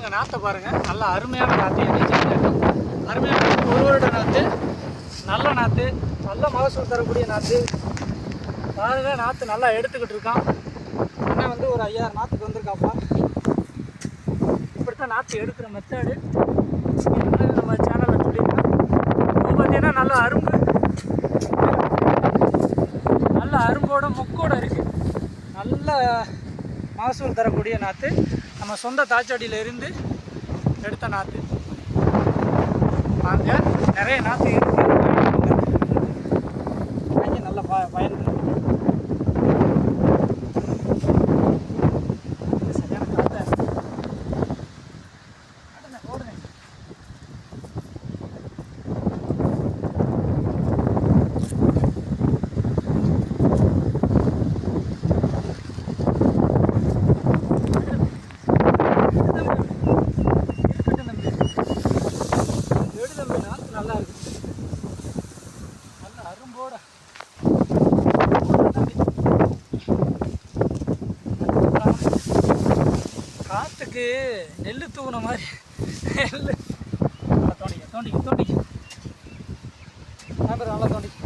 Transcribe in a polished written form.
பாருங்கள், நாற்றை பாருங்கள், நல்லா அருமையான நாற்று. அருமையான நாற்று, ஒரு வருட நாற்று, நல்ல நாற்று, நல்ல மகசூல் தரக்கூடிய நாற்று. பாருங்கள், நாற்று நல்லா எடுத்துக்கிட்டு இருக்கான். அண்ணன் வந்து ஒரு 5000 நாற்றுக்கு வந்திருக்காப்பா. இப்படித்தான் நாற்று எடுக்கிற மெத்தடு நம்ம சேனலில் சொல்லியிருக்கேன். இப்போ பார்த்தீங்கன்னா நல்ல அரும்பு, நல்ல அரும்போட மொக்கோட இருக்குது. நல்ல மகசூல் தரக்கூடிய நாற்று, நம்ம சொந்த தாச்சாடியில் இருந்து எடுத்த நாற்று. அங்கே நிறைய நாற்று இருக்குது. வாங்கி நல்ல பயன் சரியான காற்றை ஓடுங்க. நல்லா இருக்கு, நல்ல அரும்போட காற்றுக்கு நெல் தூவுன மாதிரி. நெல் நல்லா தோண்டிக்க தோண்டிக்க தோண்டிக்க நல்லா தோண்டிக்க.